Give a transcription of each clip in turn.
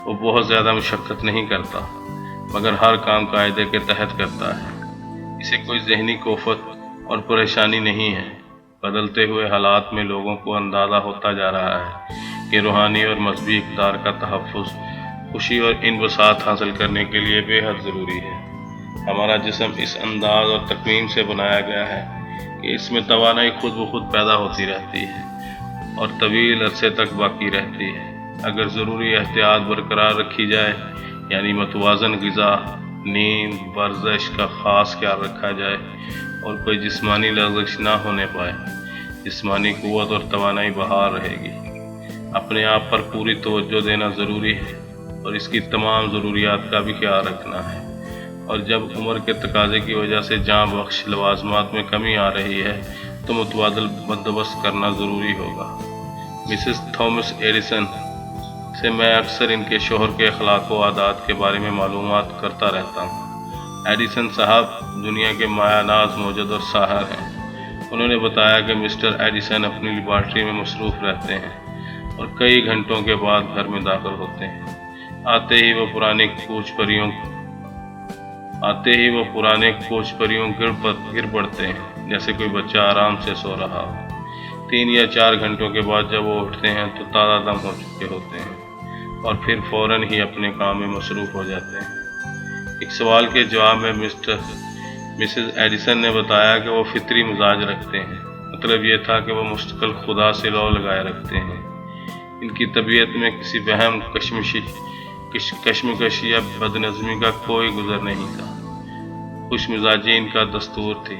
وہ بہت زیادہ مشقت نہیں کرتا مگر ہر کام قاعدے کے تحت کرتا ہے۔ اسے کوئی ذہنی کوفت اور پریشانی نہیں ہے۔ بدلتے ہوئے حالات میں لوگوں کو اندازہ ہوتا جا رہا ہے کہ روحانی اور مذہبی اقدار کا تحفظ خوشی اور انبساط حاصل کرنے کے لیے بے حد ضروری ہے۔ ہمارا جسم اس انداز اور تکوین سے بنایا گیا ہے کہ اس میں توانائی خود بخود پیدا ہوتی رہتی ہے اور طویل عرصے تک باقی رہتی ہے۔ اگر ضروری احتیاط برقرار رکھی جائے، یعنی متوازن غذا، نیند، ورزش کا خاص خیال رکھا جائے اور کوئی جسمانی لغزش نہ ہونے پائے، جسمانی قوت اور توانائی بحال رہے گی۔ اپنے آپ پر پوری توجہ دینا ضروری ہے اور اس کی تمام ضروریات کا بھی خیال رکھنا ہے۔ اور جب عمر کے تقاضے کی وجہ سے جاں بخش لوازمات میں کمی آ رہی ہے تو متبادل بندوبست کرنا ضروری ہوگا۔ مسز تھامس ایڈیسن سے میں اکثر ان کے شوہر کے اخلاق و عادات کے بارے میں معلومات کرتا رہتا ہوں۔ ایڈیسن صاحب دنیا کے مایہ ناز موجد اور ساحر ہیں۔ انہوں نے بتایا کہ مسٹر ایڈیسن اپنی لیبارٹری میں مصروف رہتے ہیں اور کئی گھنٹوں کے بعد گھر میں داخل ہوتے ہیں۔ آتے ہی وہ پرانے کوچ پریوں گر پڑتے ہیں جیسے کوئی بچہ آرام سے سو رہا ہو۔ 3 یا 4 گھنٹوں کے بعد جب وہ اٹھتے ہیں تو تازہ دم ہو چکے ہوتے ہیں اور پھر فوراً ہی اپنے کام میں مصروف ہو جاتے ہیں۔ ایک سوال کے جواب میں مسز ایڈیسن نے بتایا کہ وہ فطری مزاج رکھتے ہیں۔ مطلب یہ تھا کہ وہ مستقل خدا سے لو لگائے رکھتے ہیں۔ ان کی طبیعت میں کسی وہم، کشمکش یا بدنظمی کا کوئی گزر نہیں تھا۔ خوش مزاجی ان کا دستور تھی۔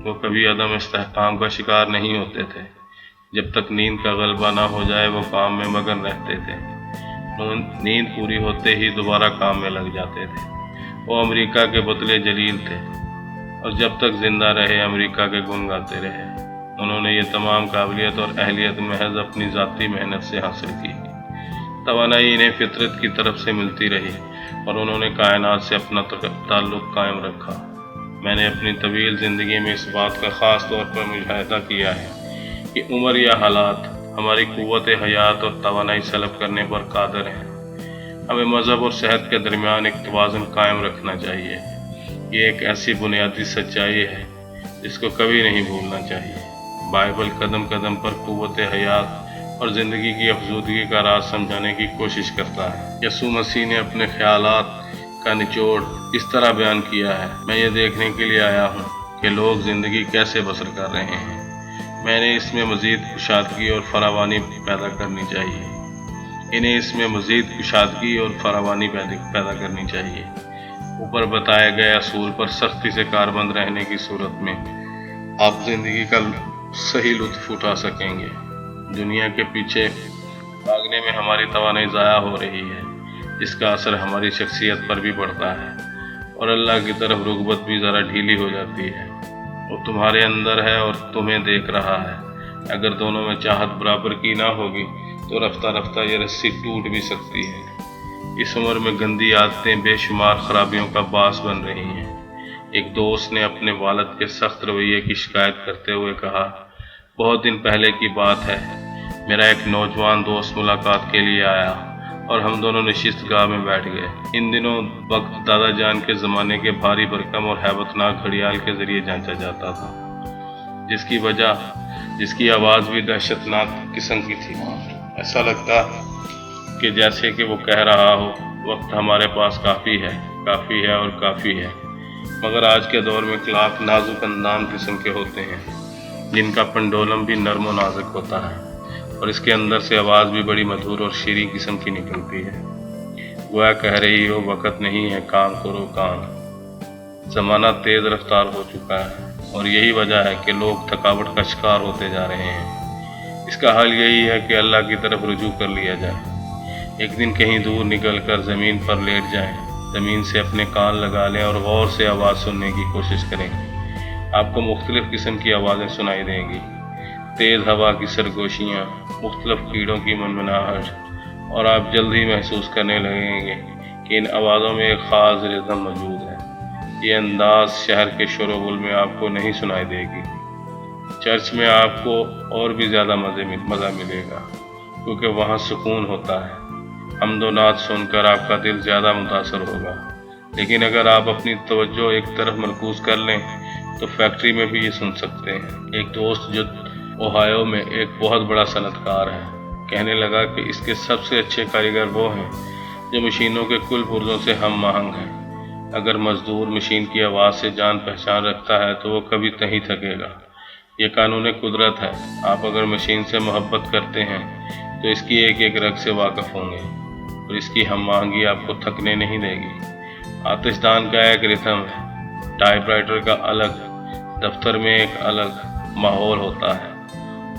وہ کبھی عدم استحکام کا شکار نہیں ہوتے تھے۔ جب تک نیند کا غلبہ نہ ہو جائے وہ کام میں مگن رہتے تھے۔ نیند پوری ہوتے ہی دوبارہ کام میں لگ جاتے تھے۔ وہ امریکہ کے بطلِ جلیل تھے اور جب تک زندہ رہے امریکہ کے گن گاتے رہے۔ انہوں نے یہ تمام قابلیت اور اہلیت محض اپنی ذاتی محنت سے حاصل کی۔ توانائی انہیں فطرت کی طرف سے ملتی رہی اور انہوں نے کائنات سے اپنا تعلق قائم رکھا۔ میں نے اپنی طویل زندگی میں اس بات کا خاص طور پر مشاہدہ کیا ہے کہ عمر یا حالات ہماری قوت حیات اور توانائی سلب کرنے پر قادر ہیں۔ ہمیں مذہب اور صحت کے درمیان ایک توازن قائم رکھنا چاہیے۔ یہ ایک ایسی بنیادی سچائی ہے جس کو کبھی نہیں بھولنا چاہیے۔ بائبل قدم قدم پر قوت حیات اور زندگی کی افزودگی کا راز سمجھانے کی کوشش کرتا ہے۔ یسوع مسیح نے اپنے خیالات کا نچوڑ اس طرح بیان کیا ہے: میں یہ دیکھنے کے لیے آیا ہوں کہ لوگ زندگی کیسے بسر کر رہے ہیں۔ میں نے اس میں مزید کشادگی اور فراوانی پیدا کرنی چاہیے۔ انہیں اس میں مزید کشادگی اور فراوانی پیدا کرنی چاہیے۔ اوپر بتائے گئے اصول پر سختی سے کاربند رہنے کی صورت میں آپ زندگی کا صحیح لطف اٹھا سکیں گے۔ دنیا کے پیچھے بھاگنے میں ہماری توانائی ضائع ہو رہی ہے، جس کا اثر ہماری شخصیت پر بھی پڑتا ہے اور اللہ کی طرف رغبت بھی ذرا ڈھیلی ہو جاتی ہے۔ وہ تمہارے اندر ہے اور تمہیں دیکھ رہا ہے۔ اگر دونوں میں چاہت برابر کی نہ ہوگی تو رفتہ رفتہ یہ رسی ٹوٹ بھی سکتی ہے۔ اس عمر میں گندی عادتیں بے شمار خرابیوں کا باعث بن رہی ہیں۔ ایک دوست نے اپنے والد کے سخت رویے کی شکایت کرتے ہوئے کہا: بہت دن پہلے کی بات ہے، میرا ایک نوجوان دوست ملاقات کے لیے آیا اور ہم دونوں نشست گاہ میں بیٹھ گئے۔ ان دنوں وقت دادا جان کے زمانے کے بھاری بھرکم اور ہیبت ناک گھڑیال کے ذریعے جانچا جاتا تھا، جس کی آواز بھی دہشت ناک قسم کی تھی۔ ایسا لگتا کہ جیسے کہ وہ کہہ رہا ہو: وقت ہمارے پاس کافی ہے، کافی ہے اور کافی ہے۔ مگر آج کے دور میں کلاک نازک اندام قسم کے ہوتے ہیں، جن کا پنڈولم بھی نرم و نازک ہوتا ہے اور اس کے اندر سے آواز بھی بڑی مدھور اور شیریں قسم کی نکلتی ہے۔ گویا کہہ رہی ہو: وقت نہیں ہے، کام کرو کام۔ زمانہ تیز رفتار ہو چکا ہے اور یہی وجہ ہے کہ لوگ تھکاوٹ کا شکار ہوتے جا رہے ہیں۔ اس کا حل یہی ہے کہ اللہ کی طرف رجوع کر لیا جائے۔ ایک دن کہیں دور نکل کر زمین پر لیٹ جائیں، زمین سے اپنے کان لگا لیں اور غور سے آواز سننے کی کوشش کریں۔ آپ کو مختلف قسم کی آوازیں سنائی دیں گی: تیز ہوا کی سرگوشیاں، مختلف کیڑوں کی منمناہٹ، اور آپ جلد ہی محسوس کرنے لگیں گے کہ ان آوازوں میں ایک خاص رزم موجود ہے۔ یہ انداز شہر کے شور و غل میں آپ کو نہیں سنائی دے گی۔ چرچ میں آپ کو اور بھی زیادہ مزہ ملے گا کیونکہ وہاں سکون ہوتا ہے۔ حمد و نعت سن کر آپ کا دل زیادہ متاثر ہوگا، لیکن اگر آپ اپنی توجہ ایک طرف مرکوز کر لیں تو فیکٹری میں بھی یہ سن سکتے ہیں۔ ایک دوست جو اوہایو میں ایک بہت بڑا صنعت کار ہے کہنے لگا کہ اس کے سب سے اچھے کاریگر وہ ہیں جو مشینوں کے کل پرزوں سے ہم آہنگ ہیں۔ اگر مزدور مشین کی آواز سے جان پہچان رکھتا ہے تو وہ کبھی نہیں تھکے گا۔ یہ قانون قدرت ہے۔ آپ اگر مشین سے محبت کرتے ہیں تو اس کی ایک ایک رگ سے واقف ہوں گے اور اس کی ہم آہنگی آپ کو تھکنے نہیں دے گی۔ آتش دان کا ایک ریتھم ہے، ٹائپ رائٹر کا الگ، دفتر میں ایک الگ ماحول ہوتا ہے،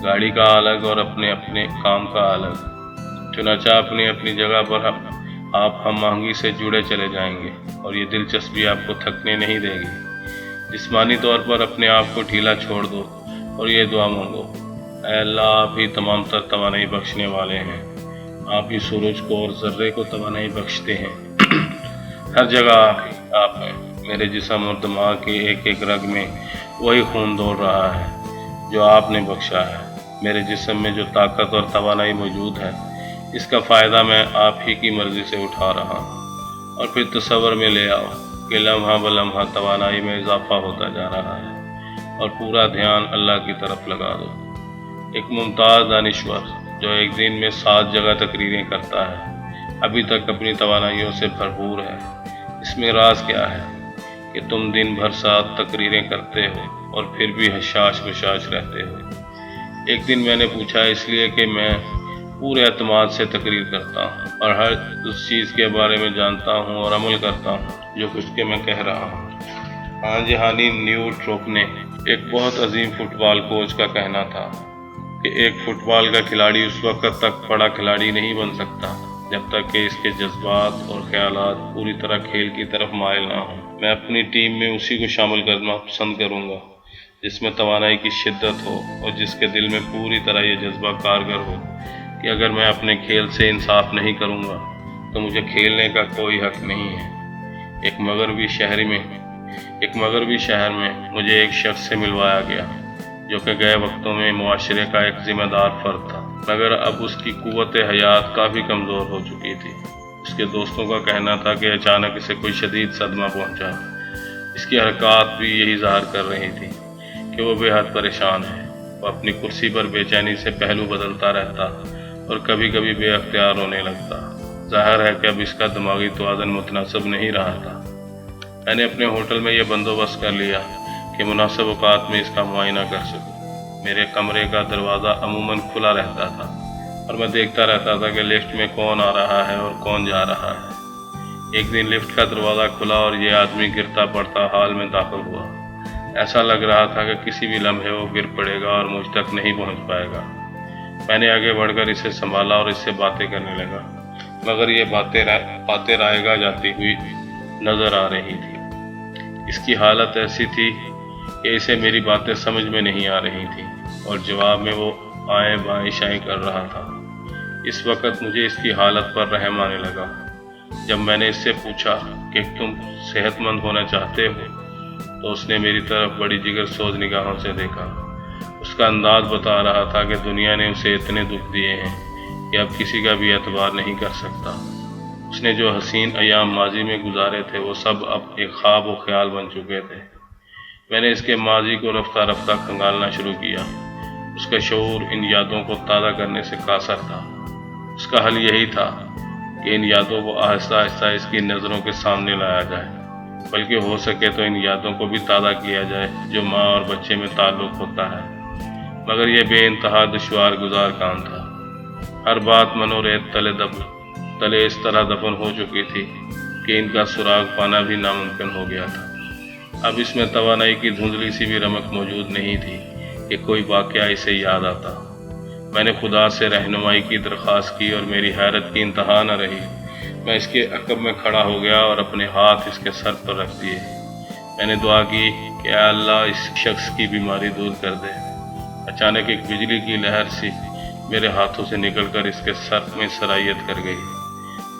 گاڑی کا الگ اور اپنے اپنے کام کا الگ۔ چنانچہ اپنی اپنی جگہ پر آپ ہم آہنگی سے جڑے چلے جائیں گے اور یہ دلچسپی آپ کو تھکنے نہیں دے گی۔ جسمانی طور پر اپنے آپ کو ڈھیلا چھوڑ دو اور یہ دعا مانگو، اے اللہ آپ ہی تمام تر توانائی بخشنے والے ہیں، آپ ہی سورج کو اور ذرے کو توانائی بخشتے ہیں، ہر جگہ آپ ہیں۔ میرے جسم اور دماغ کے ایک ایک رگ میں وہی خون دوڑ رہا ہے جو آپ نے بخشا ہے۔ میرے جسم میں جو طاقت اور توانائی موجود ہے اس کا فائدہ میں آپ ہی کی مرضی سے اٹھا رہا ہوں۔ اور پھر تصور میں لے آؤ کہ لمحہ بلمحہ توانائی میں اضافہ ہوتا جا رہا ہے اور پورا دھیان اللہ کی طرف لگا دو۔ ایک ممتاز دانشور جو ایک دن میں 7 جگہ تقریریں کرتا ہے ابھی تک اپنی توانائیوں سے بھرپور ہے۔ اس میں راز کیا ہے کہ تم دن بھر 7 تقریریں کرتے ہو اور پھر بھی حشاش بشاش رہتے ہو؟ ایک دن میں نے پوچھا، اس لیے کہ میں پورے اعتماد سے تقریر کرتا ہوں اور ہر اس چیز کے بارے میں جانتا ہوں اور عمل کرتا ہوں جو کچھ کہ میں کہہ رہا ہوں۔ ہاں جہانی نیوٹروپ نے ایک بہت عظیم فٹ بال کوچ کا کہنا تھا کہ ایک فٹ بال کا کھلاڑی اس وقت تک بڑا کھلاڑی نہیں بن سکتا جب تک کہ اس کے جذبات اور خیالات پوری طرح کھیل کی طرف مائل نہ ہوں۔ میں اپنی ٹیم میں اسی کو شامل کرنا پسند کروں گا جس میں توانائی کی شدت ہو اور جس کے دل میں پوری طرح یہ جذبہ کارگر ہو کہ اگر میں اپنے کھیل سے انصاف نہیں کروں گا تو مجھے کھیلنے کا کوئی حق نہیں ہے۔ ایک مغربی شہر میں مجھے ایک شخص سے ملوایا گیا جو کہ گئے وقتوں میں معاشرے کا ایک ذمہ دار فرد تھا، مگر اب اس کی قوت حیات کافی کمزور ہو چکی تھی۔ اس کے دوستوں کا کہنا تھا کہ اچانک اسے کوئی شدید صدمہ پہنچا۔ اس کی حرکات بھی یہی ظاہر کر رہی تھی کہ وہ بے حد پریشان ہے۔ وہ اپنی کرسی پر بے چینی سے پہلو بدلتا رہتا اور کبھی کبھی بے اختیار رونے لگتا۔ ظاہر ہے کہ اب اس کا دماغی توازن متناسب نہیں رہا تھا۔ میں نے اپنے ہوٹل میں یہ بندوبست کر لیا کہ مناسب اوقات میں اس کا معائنہ کر سکوں۔ میرے کمرے کا دروازہ عموماً کھلا رہتا تھا اور میں دیکھتا رہتا تھا کہ لفٹ میں کون آ رہا ہے اور کون جا رہا ہے۔ ایک دن لفٹ کا دروازہ کھلا اور یہ آدمی گرتا پڑتا حال میں داخل ہوا۔ ایسا لگ رہا تھا کہ کسی بھی لمحے وہ گر پڑے گا اور مجھ تک نہیں پہنچ پائے گا۔ میں نے آگے بڑھ کر اسے سنبھالا اور اس سے باتیں کرنے لگا، مگر یہ باتیں رائے گاہ جاتی ہوئی نظر آ رہی تھی۔ اس کی حالت ایسی تھی کہ اسے میری باتیں سمجھ میں نہیں آ رہی تھیں اور جواب میں وہ آئیں بائیں شائیں کر رہا تھا۔ اس وقت مجھے اس کی حالت پر رحم آنے لگا۔ جب میں نے اس سے پوچھا کہ تم صحت مند ہونا چاہتے ہو تو اس نے میری طرف بڑی جگر سوز نگاہوں سے دیکھا۔ اس کا انداز بتا رہا تھا کہ دنیا نے اسے اتنے دکھ دیے ہیں کہ اب کسی کا بھی اعتبار نہیں کر سکتا۔ اس نے جو حسین ایام ماضی میں گزارے تھے وہ سب اب ایک خواب و خیال بن چکے تھے۔ میں نے اس کے ماضی کو رفتہ رفتہ کھنگالنا شروع کیا۔ اس کا شعور ان یادوں کو تازہ کرنے سے قاصر تھا۔ اس کا حل یہی تھا کہ ان یادوں کو آہستہ آہستہ اس کی نظروں کے سامنے لایا جائے، بلکہ ہو سکے تو ان یادوں کو بھی تازہ کیا جائے جو ماں اور بچے میں تعلق ہوتا ہے۔ مگر یہ بے انتہا دشوار گزار کام تھا۔ ہر بات منوریت تلے اس طرح دفن ہو چکی تھی کہ ان کا سراغ پانا بھی ناممکن ہو گیا تھا۔ اب اس میں توانائی کی دھندلی سی بھی رمق موجود نہیں تھی کہ کوئی واقعہ اسے یاد آتا۔ میں نے خدا سے رہنمائی کی درخواست کی اور میری حیرت کی انتہا نہ رہی۔ میں اس کے عقب میں کھڑا ہو گیا اور اپنے ہاتھ اس کے سر پر رکھ دیے۔ میں نے دعا کی کہ اے اللہ اس شخص کی بیماری دور کر دے۔ اچانک ایک بجلی کی لہر سی میرے ہاتھوں سے نکل کر اس کے سر میں سرایت کر گئی۔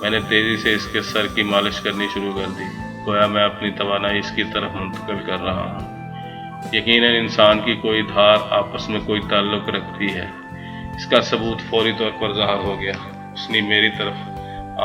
میں نے تیزی سے اس کے سر کی مالش کرنی شروع کر دی، گویا میں اپنی توانائی اس کی طرف منتقل کر رہا ہوں۔ یقیناً انسان کی کوئی دھار آپس میں کوئی تعلق رکھتی ہے۔ اس کا ثبوت فوری طور پر ظاہر ہو گیا۔ اس نے میری طرف